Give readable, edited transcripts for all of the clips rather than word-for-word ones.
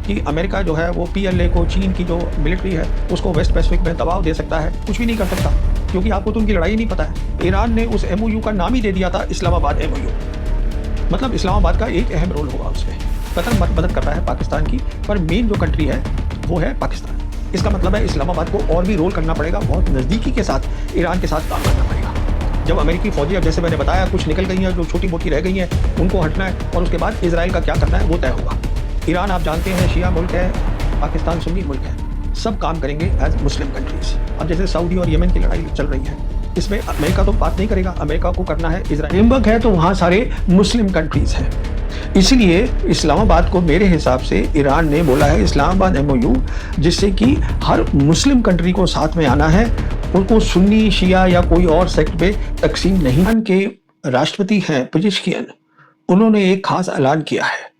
कि अमेरिका जो है वो PLA को, चीन की जो मिलिट्री है उसको वेस्ट पैसिफिक में दबाव दे सकता है, कुछ भी नहीं कर सकता, क्योंकि आपको तो उनकी लड़ाई नहीं पता है। ईरान ने उस MOU का नाम ही दे दिया था इस्लामाबाद MOU, मतलब इस्लामाबाद का एक अहम रोल होगा उसमें। कतर मदद करता है पाकिस्तान की, पर मेन जो कंट्री है वो है पाकिस्तान। इसका मतलब है इस्लामाबाद को और भी रोल करना पड़ेगा, बहुत नज़दीकी के साथ ईरान के साथ काम करना पड़ेगा। जब अमेरिकी फौजी, अब जैसे मैंने बताया, कुछ निकल गई हैं, जो छोटी मोटी रह गई हैं उनको हटना है, और उसके बाद इजराइल का क्या करना है वो तय होगा। ईरान आप जानते हैं शिया मुल्क है, पाकिस्तान सुन्नी मुल्क है, सब काम करेंगे एज मुस्लिम कंट्रीज। अब जैसे सऊदी और यमन की लड़ाई चल रही है, इसमें अमेरिका तो बात नहीं करेगा, अमेरिका को करना है इजराइल। फ्रेमवर्क है तो वहाँ सारे मुस्लिम कंट्रीज हैं, इसलिए इस्लामाबाद को मेरे हिसाब से ईरान ने बोला है इस्लामाबाद MOU, जिससे कि हर मुस्लिम कंट्री को साथ में आना है, उनको सुन्नी, शिया या कोई और सेक्ट पे तकसीम नहीं। ईरान के राष्ट्रपति हैं पेजेश्कियन, उन्होंने एक खास ऐलान किया है।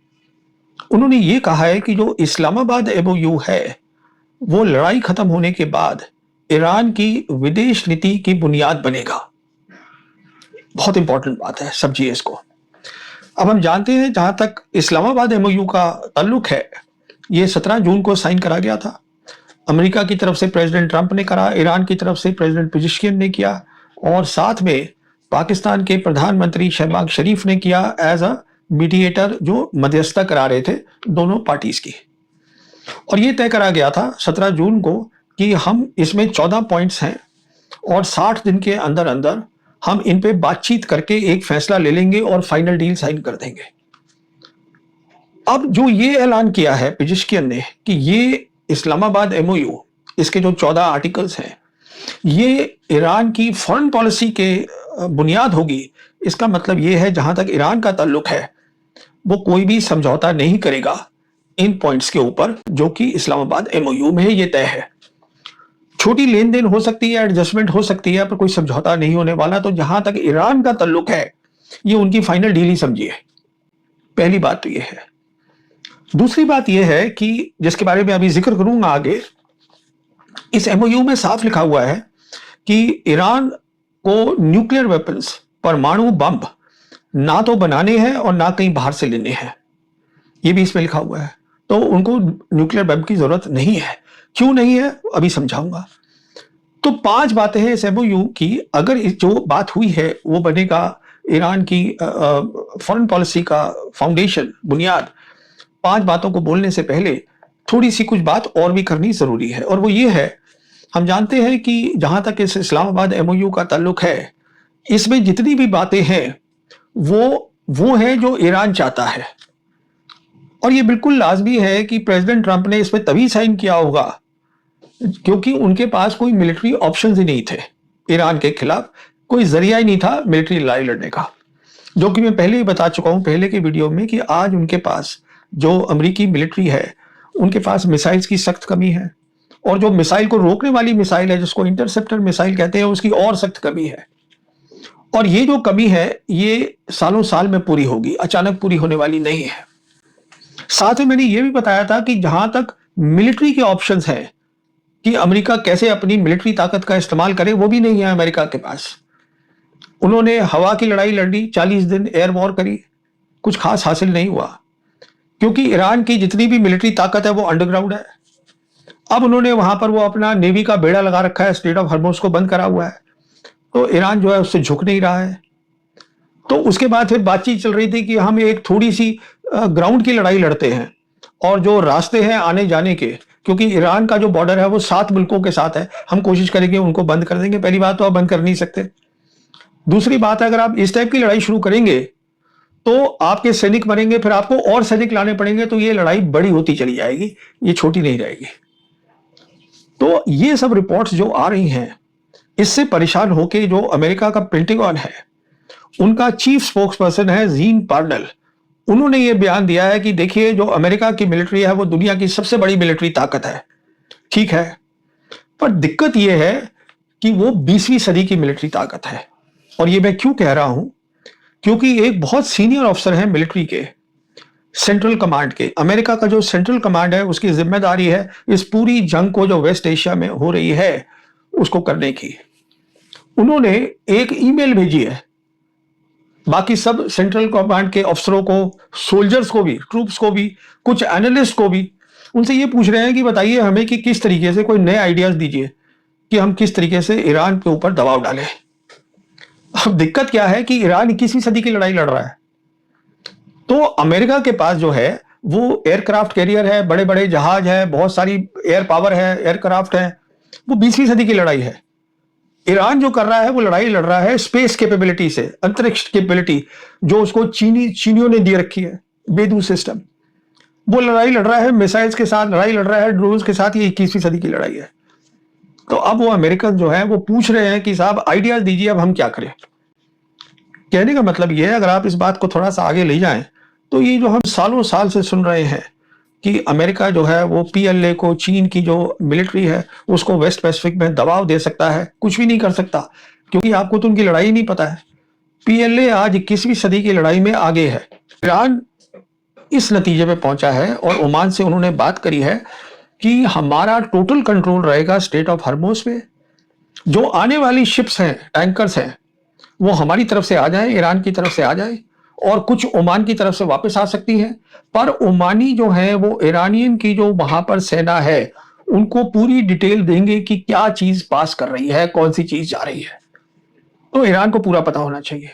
उन्होंने ये कहा है कि जो इस्लामाबाद MOU है वो लड़ाई खत्म होने के बाद ईरान की विदेश नीति की बुनियाद बनेगा। बहुत इंपॉर्टेंट बात है, समझिए इसको। अब हम जानते हैं जहां तक इस्लामाबाद MOU का ताल्लुक है, ये 17 जून को साइन करा गया था। अमेरिका की तरफ से प्रेसिडेंट ट्रंप ने करा, ईरान की तरफ से प्रेसिडेंट पेजेश्कियन ने किया, और साथ में पाकिस्तान के प्रधानमंत्री शहबाज शरीफ ने किया एज अ मीडिएटर, जो मध्यस्थता करा रहे थे दोनों पार्टीज की। और ये तय करा गया था 17 जून को कि हम इसमें 14 पॉइंट्स हैं और 60 दिन के अंदर अंदर हम इन पे बातचीत करके एक फैसला ले लेंगे और फाइनल डील साइन कर देंगे। अब जो ये ऐलान किया है पेजेश्कियन ने कि ये इस्लामाबाद MOU, इसके जो 14 आर्टिकल्स हैं, ये ईरान की फॉरेन पॉलिसी के बुनियाद होगी, इसका मतलब ये है जहां तक ईरान का ताल्लुक है वो कोई भी समझौता नहीं करेगा इन पॉइंट्स के ऊपर जो कि इस्लामाबाद MOU में ये तय है। छोटी लेन देन हो सकती है, एडजस्टमेंट हो सकती है, पर कोई समझौता नहीं होने वाला। तो जहां तक ईरान का ताल्लुक है ये उनकी फाइनल डील ही समझिए। पहली बात तो ये है। दूसरी बात यह है कि जिसके बारे में अभी जिक्र करूंगा आगे, इस MOU में साफ लिखा हुआ है कि ईरान को न्यूक्लियर वेपन्स, परमाणु बम ना तो बनाने हैं और ना कहीं बाहर से लेने हैं, ये भी इसमें लिखा हुआ है। तो उनको न्यूक्लियर बम की जरूरत नहीं है। क्यों नहीं है अभी समझाऊंगा। तो 5 बातें हैं इस MOU की। अगर जो बात हुई है वो बनेगा ईरान की फॉरेन पॉलिसी का फाउंडेशन, बुनियाद। 5 बातों को बोलने से पहले थोड़ी सी कुछ बात और भी करनी जरूरी है, और वो ये है, हम जानते हैं कि जहां तक इस इस्लामाबाद MOU का ताल्लुक है, इसमें जितनी भी बातें हैं वो है जो ईरान चाहता है। और ये बिल्कुल लाजमी है कि प्रेसिडेंट ट्रंप ने इस पर तभी साइन किया होगा क्योंकि उनके पास कोई मिलिट्री ऑप्शंस ही नहीं थे। ईरान के खिलाफ कोई जरिया ही नहीं था मिलिट्री लड़ाई लड़ने का, जो कि मैं पहले ही बता चुका हूं पहले के वीडियो में कि आज उनके पास जो अमेरिकी मिलिट्री है उनके पास मिसाइल्स की सख्त कमी है, और जो मिसाइल को रोकने वाली मिसाइल है जिसको इंटरसेप्टर मिसाइल कहते हैं उसकी और सख्त कमी है। और ये जो कमी है ये सालों साल में पूरी होगी, अचानक पूरी होने वाली नहीं है। साथ में मैंने ये भी बताया था कि जहां तक मिलिट्री के ऑप्शंस हैं कि अमेरिका कैसे अपनी मिलिट्री ताकत का इस्तेमाल करे, वो भी नहीं है अमेरिका के पास। उन्होंने हवा की लड़ाई लड़ी, 40 दिन एयर वॉर करी, कुछ खास हासिल नहीं हुआ, क्योंकि ईरान की जितनी भी मिलिट्री ताकत है वो अंडरग्राउंड है। अब उन्होंने वहां पर वो अपना नेवी का बेड़ा लगा रखा है, स्ट्रेट ऑफ हॉर्मुज़ को बंद करा हुआ है, तो ईरान जो है उससे झुक नहीं रहा है। तो उसके बाद फिर बातचीत चल रही थी कि हम एक थोड़ी सी ग्राउंड की लड़ाई लड़ते हैं, और जो रास्ते हैं आने जाने के, क्योंकि ईरान का जो बॉर्डर है वो 7 मुल्कों के साथ है, हम कोशिश करेंगे उनको बंद कर देंगे। पहली बात तो आप बंद कर नहीं सकते। दूसरी बात है, अगर आप इस टाइप की लड़ाई शुरू करेंगे तो आपके सैनिक मरेंगे, फिर आपको और सैनिक लाने पड़ेंगे, तो ये लड़ाई बड़ी होती चली जाएगी, ये छोटी नहीं रहेगी। तो ये सब रिपोर्ट्स जो आ रही हैं, इससे परेशान होकर जो अमेरिका का पेंटागन है, उनका चीफ स्पोक्स पर्सन है जीन पार्नेल, उन्होंने ये बयान दिया है कि देखिए जो अमेरिका की मिलिट्री है वो दुनिया की सबसे बड़ी मिलिट्री ताकत है, ठीक है, पर दिक्कत ये है कि वो 20वीं सदी की मिलिट्री ताकत है। और ये मैं क्यों कह रहा हूं, क्योंकि एक बहुत सीनियर अफसर है मिलिट्री के, सेंट्रल कमांड के, अमेरिका का जो सेंट्रल कमांड है उसकी जिम्मेदारी है इस पूरी जंग को जो वेस्ट एशिया में हो रही है उसको करने की। उन्होंने एक ईमेल भेजी है बाकी सब सेंट्रल कमांड के अफसरों को, सोल्जर्स को भी, ट्रूप्स को भी, कुछ एनालिस्ट को भी, उनसे ये पूछ रहे हैं कि बताइए हमें कि किस तरीके से कोई नए आइडियाज दीजिए कि हम किस तरीके से ईरान के ऊपर दबाव डालें। अब दिक्कत क्या है कि ईरान 21वीं सदी की लड़ाई लड़ रहा है, तो अमेरिका के पास जो है वो एयरक्राफ्ट कैरियर है, बड़े बड़े जहाज है, बहुत सारी एयर पावर है, एयरक्राफ्ट है। वो 20वीं सदी की लड़ाई है। ईरान जो कर रहा है वो लड़ाई लड़ रहा है स्पेस कैपेबिलिटी से, अंतरिक्ष कैपेबिलिटी जो उसको चीनियों ने दे रखी है, बेदू सिस्टम। वो लड़ाई लड़ रहा है मिसाइल्स के साथ, लड़ाई लड़ रहा है ड्रोन्स के साथ। ये 21वीं सदी की लड़ाई है। तो अब वो अमेरिकन जो है वो पूछ रहे हैं कि साहब आइडियाज दीजिए, अब हम क्या करें। कहने का मतलब ये है, अगर आप इस बात को थोड़ा सा आगे ले जाएं तो ये जो हम सालों साल से सुन रहे हैं कि अमेरिका जो है वो पीएलए को, चीन की जो मिलिट्री है उसको वेस्ट पैसिफिक में दबाव दे सकता है, कुछ भी नहीं कर सकता क्योंकि आपको तो उनकी लड़ाई नहीं पता है। पीएलए आज 21वीं सदी की लड़ाई में आगे है। ईरान इस नतीजे पे पहुंचा है और ओमान से उन्होंने बात करी है कि हमारा टोटल कंट्रोल रहेगा स्ट्रेट ऑफ हॉर्मुज पे। जो आने वाली शिप्स हैं, टैंकर्स हैं, वो हमारी तरफ से आ जाए, ईरान की तरफ से आ जाए, और कुछ ओमान की तरफ से वापस आ सकती हैं। पर ओमानी जो है वो ईरानियन की जो वहां पर सेना है उनको पूरी डिटेल देंगे कि क्या चीज पास कर रही है, कौन सी चीज जा रही है। तो ईरान को पूरा पता होना चाहिए।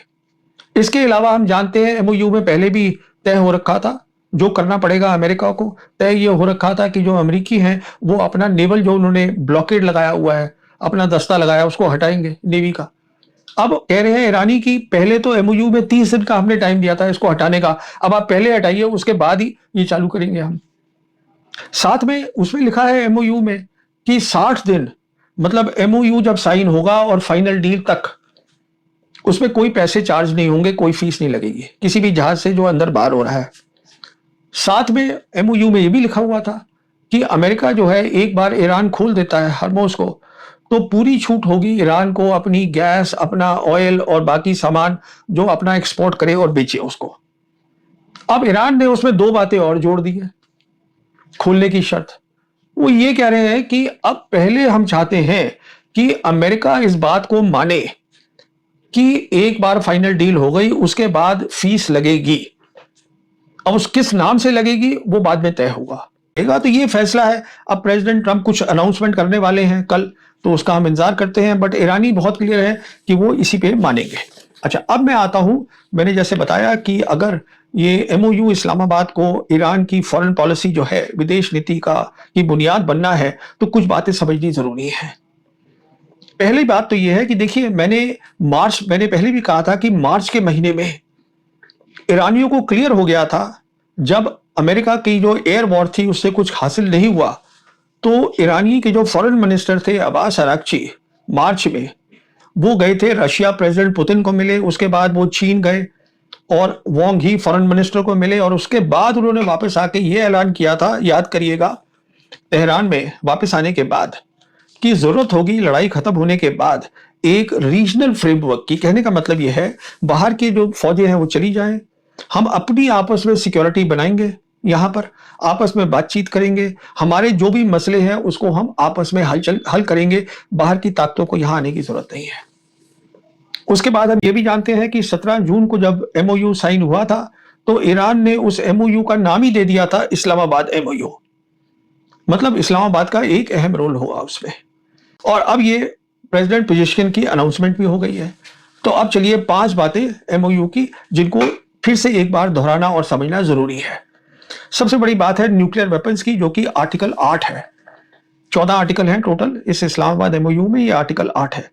इसके अलावा हम जानते हैं एमओयू में पहले भी तय हो रखा था, जो करना पड़ेगा अमेरिका को। तय ये हो रखा था कि जो अमेरिकी हैं वो अपना नेवल, जो उन्होंने ब्लॉकेड लगाया हुआ है, अपना दस्ता लगाया, उसको हटाएंगे नेवी का। अब कह रहे हैं ईरानी की पहले तो एमओयू में 30 दिन का हमने टाइम दिया था इसको हटाने का, अब आप पहले हटाइए, उसके बाद ही ये चालू करेंगे हम। साथ में उसमें लिखा है एमओयू में कि 60 दिन, मतलब एमओयू जब साइन होगा और फाइनल डील तक, उसमें कोई पैसे चार्ज नहीं होंगे, कोई फीस नहीं लगेगी किसी भी जहाज से जो अंदर बाहर हो रहा है। साथ में एमओयू में यह भी लिखा हुआ था कि अमेरिका जो है एक बार ईरान खोल देता है हॉर्मुज को तो पूरी छूट होगी ईरान को अपनी गैस, अपना ऑयल और बाकी सामान जो अपना एक्सपोर्ट करे और बेचे उसको। अब ईरान ने उसमें 2 बातें और जोड़ दी है खोलने की शर्त। वो ये कह रहे हैं कि अब पहले हम चाहते हैं कि अमेरिका इस बात को माने कि एक बार फाइनल डील हो गई उसके बाद फीस लगेगी। अब उस किस नाम से लगेगी वो बाद में तय होगा। तो ये फैसला है। अब प्रेसिडेंट ट्रंप कुछ अनाउंसमेंट करने वाले हैं कल, तो उसका हम इंतजार करते हैं, बट ईरानी बहुत क्लियर है कि वो इसी पे मानेंगे। अच्छा, अब मैं आता हूं, मैंने जैसे बताया कि अगर ये एमओयू इस्लामाबाद को ईरान की फॉरेन पॉलिसी जो है, विदेश नीति का की बुनियाद बनना है, तो कुछ बातें समझनी जरूरी है। पहली बात तो यह है कि देखिए, मैंने पहले भी कहा था कि मार्च के महीने में ईरानियों को क्लियर हो गया था, जब अमेरिका की जो एयर वॉर थी उससे कुछ हासिल नहीं हुआ, तो ईरानी के जो फॉरेन मिनिस्टर थे अब्बास अरागची, मार्च में वो गए थे रशिया, प्रेसिडेंट पुतिन को मिले, उसके बाद वो चीन गए और वांग ही फॉरेन मिनिस्टर को मिले, और उसके बाद उन्होंने वापस आके ये ऐलान किया था, याद करिएगा, तेहरान में वापस आने के बाद, कि जरूरत होगी लड़ाई खत्म होने के बाद एक रीजनल फ्रेमवर्क की। कहने का मतलब यह है बाहर की जो फौजें हैं वो चली जाएं, हम अपनी आपस में सिक्योरिटी बनाएंगे, यहां पर आपस में बातचीत करेंगे, हमारे जो भी मसले हैं उसको हम आपस में हल करेंगे, बाहर की ताकतों को यहां आने की जरूरत नहीं है। उसके बाद हम ये भी जानते हैं कि 17 जून को जब एमओयू साइन हुआ था तो ईरान ने उस एमओयू का नाम ही दे दिया था इस्लामाबाद एमओयू, मतलब इस्लामाबाद का एक अहम रोल हुआ उसमें। और अब ये प्रेसिडेंट पोजीशन की अनाउंसमेंट भी हो गई है। तो अब चलिए 5 बातें एमओयू की जिनको फिर से एक बार दोहराना और समझना जरूरी है। सबसे बड़ी बात है न्यूक्लियर वेपन्स की, जो कि आर्टिकल 8 है। 14 आर्टिकल हैं टोटल इस इस्लामाबाद एमओयू में, ये आर्टिकल 8 है।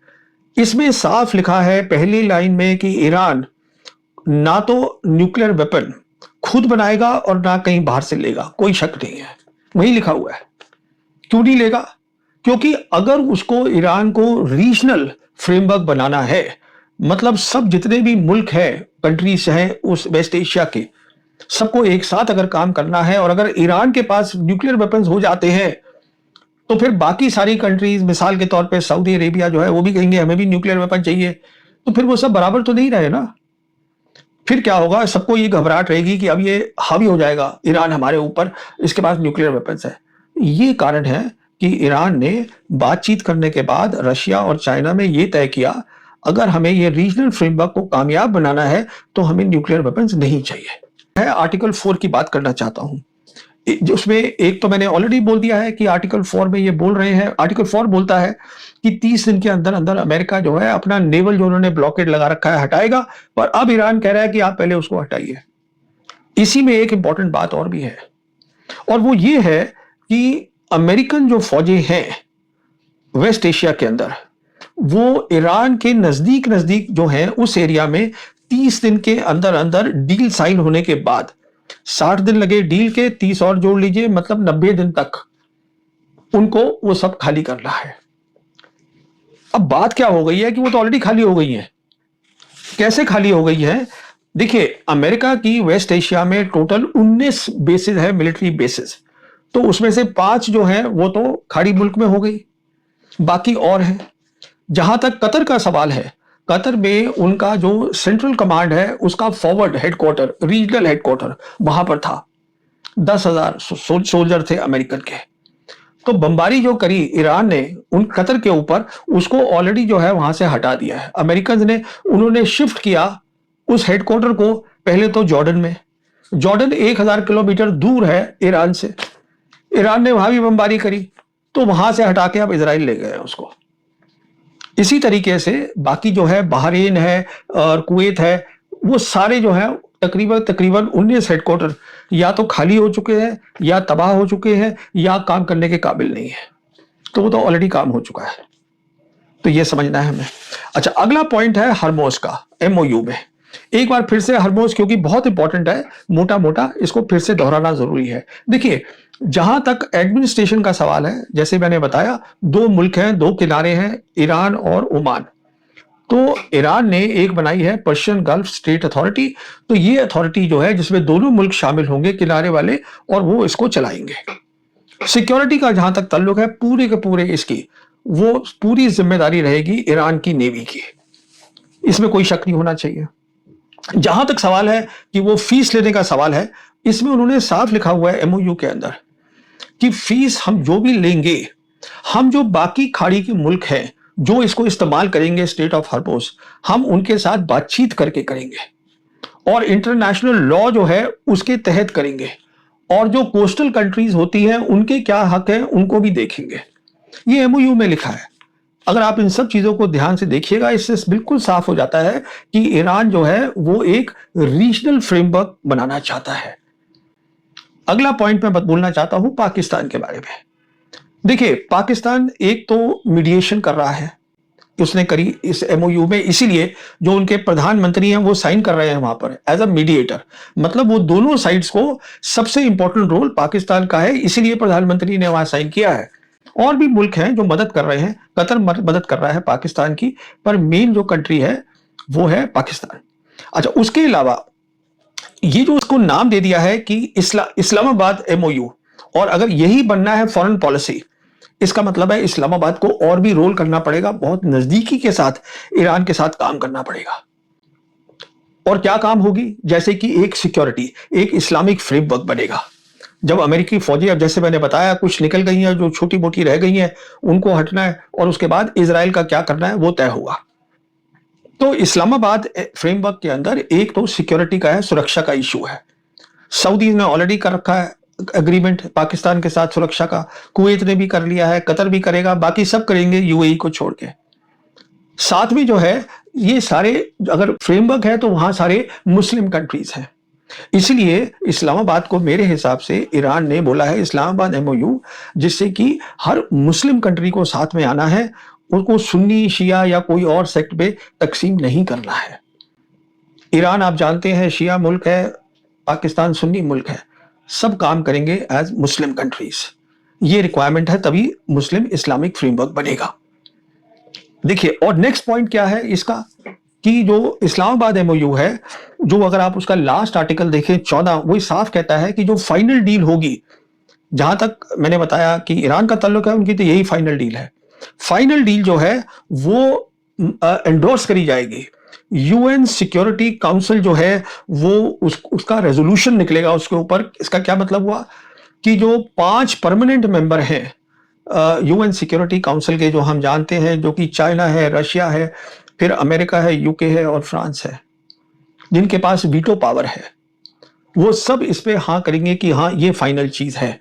इसमें साफ लिखा है पहली लाइन में कि ईरान ना तो न्यूक्लियर वेपन खुद बनाएगा और ना कहीं बाहर से लेगा, कोई शक नहीं है, वही लिखा हुआ है। क्यों नहीं लेगा? क्योंकि अगर उसको ईरान को रीजनल फ्रेमवर्क बनाना है, मतलब सब जितने भी मुल्क हैं, कंट्रीज हैं उस वेस्ट एशिया के, सबको एक साथ अगर काम करना है, और अगर ईरान के पास न्यूक्लियर वेपन्स हो जाते हैं तो फिर बाकी सारी कंट्रीज, मिसाल के तौर पे सऊदी अरेबिया जो है वो भी कहेंगे हमें भी न्यूक्लियर वेपन चाहिए, तो फिर वो सब बराबर तो नहीं रहे ना। फिर क्या होगा, सबको ये घबराहट रहेगी कि अब ये हावी हो जाएगा ईरान हमारे ऊपर, इसके पास न्यूक्लियर वेपन्स है। ये कारण है कि ईरान ने बातचीत करने के बाद रशिया और चाइना में ये तय किया, अगर हमें ये रीजनल फ्रेमवर्क को कामयाब बनाना है तो हमें न्यूक्लियर वेपन्स नहीं चाहिए। मैं आर्टिकल 4 की बात करना चाहता हूं। उसमें एक तो मैंने ऑलरेडी बोल दिया है कि आर्टिकल 4 में ये बोल रहे हैं, आर्टिकल 4 बोलता है कि 30 दिन के अंदर अंदर अमेरिका जो है अपना नेवल जो उन्होंने ब्लॉकेड लगा रखा है हटाएगा, पर अब ईरान कह रहा है कि आप पहले उसको हटाइए। इसी में एक इंपॉर्टेंट बात और भी है, और वो ये है कि अमेरिकन जो फौजें हैं वेस्ट एशिया के अंदर, वो ईरान के नजदीक नजदीक जो है उस एरिया में 30 दिन के अंदर अंदर डील साइन होने के बाद, 60 दिन लगे डील के, 30 और जोड़ लीजिए, मतलब 90 दिन तक उनको वो सब खाली करना है। अब बात क्या हो गई है कि वो तो ऑलरेडी खाली हो गई है। कैसे खाली हो गई है? देखिए, अमेरिका की वेस्ट एशिया में टोटल 19 बेसिस है, मिलिट्री बेसिस। तो उसमें से 5 जो है वो तो खाड़ी मुल्क में हो गई, बाकी और है। जहां तक कतर का सवाल है, कतर में उनका जो सेंट्रल कमांड है उसका फॉरवर्ड हेडक्वार्टर, रीजनल हेडक्वार्टर वहां पर था। 10,000 सोल्जर थे अमेरिकन के। तो बमबारी जो करी ईरान ने उन कतर के ऊपर, उसको ऑलरेडी जो है वहां से हटा दिया है अमेरिकन ने। उन्होंने शिफ्ट किया उस हेडक्वार्टर को पहले तो जॉर्डन में। जॉर्डन 1000 किलोमीटर दूर है ईरान से। ईरान ने वहां भी बमबारी करी, तो वहां से हटा के अब इजराइल ले गए उसको। इसी तरीके से बाकी जो है बहरीन है और कुवैत है, वो सारे जो है तकरीबन 19 हेडक्वार्टर या तो खाली हो चुके हैं, या तबाह हो चुके हैं, या काम करने के काबिल नहीं है। तो वो तो ऑलरेडी काम हो चुका है। तो ये समझना है हमें। अच्छा, अगला पॉइंट है हरमोज का, एमओयू में। एक बार फिर से हरमोज, क्योंकि बहुत इंपॉर्टेंट है, मोटा मोटा इसको फिर से दोहराना जरूरी है। देखिए, जहां तक एडमिनिस्ट्रेशन का सवाल है, जैसे मैंने बताया, 2 मुल्क हैं, 2 किनारे हैं, ईरान और ओमान। तो ईरान ने एक बनाई है पर्शियन गल्फ स्टेट अथॉरिटी। तो ये अथॉरिटी जो है जिसमें दोनों मुल्क शामिल होंगे किनारे वाले, और वो इसको चलाएंगे। सिक्योरिटी का जहां तक ताल्लुक है, पूरे के पूरे इसकी वो पूरी जिम्मेदारी रहेगी ईरान की नेवी की। इसमें कोई शक नहीं होना चाहिए। जहां तक सवाल है कि वो फीस लेने का सवाल है, इसमें उन्होंने साफ लिखा हुआ है एमओयू के अंदर कि फीस हम जो भी लेंगे, हम जो बाकी खाड़ी के मुल्क हैं जो इसको इस्तेमाल करेंगे स्टेट ऑफ हॉर्मोज, हम उनके साथ बातचीत करके करेंगे और इंटरनेशनल लॉ जो है उसके तहत करेंगे, और जो कोस्टल कंट्रीज होती हैं उनके क्या हक है उनको भी देखेंगे। ये एमओयू में लिखा है। अगर आप इन सब चीजों को ध्यान से देखिएगा, इससे बिल्कुल साफ हो जाता है कि ईरान जो है वो एक रीजनल फ्रेमवर्क बनाना चाहता है। अगला पॉइंट मैं बोलना चाहता हूं पाकिस्तान के बारे में। देखिए, पाकिस्तान एक तो मीडिएशन कर रहा है, उसने करी इस एमओयू में, इसीलिए जो उनके प्रधानमंत्री हैं वो साइन कर रहे हैं वहां पर एज अ मीडिएटर। मतलब वो दोनों साइड्स को, सबसे इंपॉर्टेंट रोल पाकिस्तान का है, इसीलिए प्रधानमंत्री ने वहां साइन किया है। और भी मुल्क हैं जो मदद कर रहे हैं, कतर मदद कर रहा है पाकिस्तान की, पर मेन जो कंट्री है वो है पाकिस्तान। अच्छा, उसके अलावा ये जो उसको नाम दे दिया है कि इस्लामाबाद एमओयू, और अगर यही बनना है फॉरेन पॉलिसी, इसका मतलब है इस्लामाबाद को और भी रोल करना पड़ेगा, बहुत नजदीकी के साथ ईरान के साथ काम करना पड़ेगा। और क्या काम होगी? जैसे कि एक सिक्योरिटी, एक इस्लामिक फ्रेमवर्क बनेगा। जब अमेरिकी फौजी, अब जैसे मैंने बताया, कुछ निकल गई हैं, जो छोटी मोटी रह गई हैं उनको हटना है, और उसके बाद इजराइल का क्या करना है वो तय होगा। तो इस्लामाबाद फ्रेमवर्क के अंदर एक तो सिक्योरिटी का है, सुरक्षा का इशू है। सऊदी ने ऑलरेडी कर रखा है एग्रीमेंट पाकिस्तान के साथ सुरक्षा का, कुवैत ने भी कर लिया है, कतर भी करेगा, बाकी सब करेंगे यूएई को छोड़ के। साथ में जो है ये सारे, अगर फ्रेमवर्क है तो वहां सारे मुस्लिम कंट्रीज हैं। इसलिए इस्लामाबाद को मेरे हिसाब से ईरान ने बोला है इस्लामाबाद एमओयू, जिससे कि हर मुस्लिम कंट्री को साथ में आना है, उनको सुन्नी शिया या कोई और सेक्ट पे तकसीम नहीं करना है। ईरान आप जानते हैं शिया मुल्क है, पाकिस्तान सुन्नी मुल्क है, सब काम करेंगे एज मुस्लिम कंट्रीज। ये रिक्वायरमेंट है, तभी मुस्लिम इस्लामिक फ्रेमवर्क बनेगा। देखिए, और नेक्स्ट पॉइंट क्या है इसका, कि जो इस्लामाबाद एमओयू है, जो अगर आप उसका लास्ट आर्टिकल देखें 14, वही साफ कहता है कि जो फाइनल डील होगी, जहां तक मैंने बताया कि ईरान का ताल्लुक है, उनकी तो यही फाइनल डील है। फाइनल डील जो है वो एंडोर्स करी जाएगी। यूएन सिक्योरिटी काउंसिल जो है वो उसका रेजोल्यूशन निकलेगा उसके ऊपर। इसका क्या मतलब हुआ कि जो 5 परमानेंट मेंबर हैं यूएन सिक्योरिटी काउंसिल के, जो हम जानते हैं, जो कि चाइना है, रशिया है, फिर अमेरिका है, यूके है और फ्रांस है, जिनके पास वीटो पावर है। वो सब इस पे हाँ करेंगे कि हाँ ये फाइनल चीज़ है।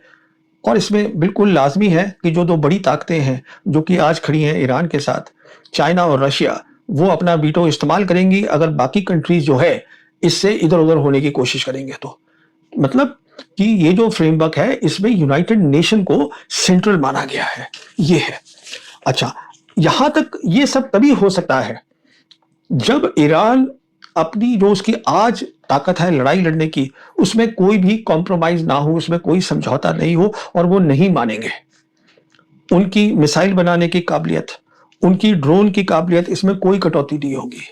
और इसमें बिल्कुल लाज़मी है कि जो 2 बड़ी ताकतें हैं, जो कि आज खड़ी हैं ईरान के साथ, चाइना और रशिया, वो अपना वीटो इस्तेमाल करेंगी अगर बाकी कंट्रीज़ जो है, इससे इधर-उधर होने की कोशिश करेंगे तो। मतलब कि ये जो फ्रेमवर्क है, इसमें यूनाइटेड नेशन को सेंट्रल माना गया है, ये है। अच्छा, यहाँ तक ये सब तभी हो सकता है, जब ईरान अपनी जो उसकी आज ताकत है लड़ाई लड़ने की, उसमें कोई भी कॉम्प्रोमाइज़ ना हो, उसमें कोई समझौता नहीं हो और वो नहीं मानेंगे। उनकी मिसाइल बनाने की काबिलियत, उनकी ड्रोन की काबिलियत, इसमें कोई कटौती नहीं होगी।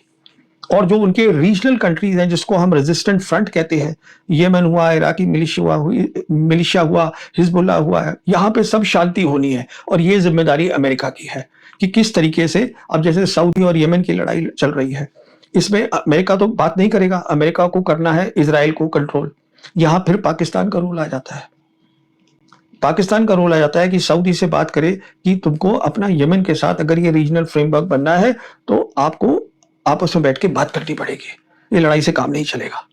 और जो उनके रीजनल कंट्रीज़ हैं जिसको हम रेजिस्टेंट फ्रंट कहते हैं, येमेन हुआ, इराकी मिलिशिया हुआ, हिज़्बुल्लाह हुआ है, यहाँ पे सब शांति होनी है और ये ज़िम्मेदारी अमेरिका की है कि किस तरीके से अब जैसे सऊदी और येमेन की लड़ाई चल रही है, इसमें अमेरिका तो बात नहीं करेगा, अमेरिका को करना है इज़राइल को कंट्रोल। यहाँ फिर पाकिस्तान का रोल आ जाता है। पाकिस्तान का रोल आ जाता है कि सऊदी से बात करे कि तुमको अपना येमेन के साथ अगर ये रीजनल फ्रेमवर्क बनना है, तो आपको आपस में बैठ के बात करनी पड़ेगी। ये लड़ाई से काम नहीं चलेगा।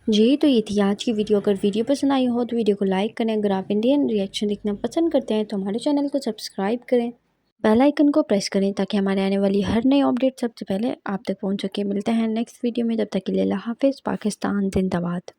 जी, तो ये थी आज की वीडियो। अगर वीडियो पसंद आई हो तो वीडियो को लाइक करें। अगर आप इंडियन रिएक्शन देखना पसंद करते हैं तो हमारे चैनल को सब्सक्राइब करें, बेल आइकन को प्रेस करें ताकि हमारे आने वाली हर नई अपडेट सबसे पहले आप तक पहुंच सके। मिलते हैं नेक्स्ट वीडियो में, तब तक के लिए अल्लाह हाफ़िज़। पाकिस्तान जिंदाबाद।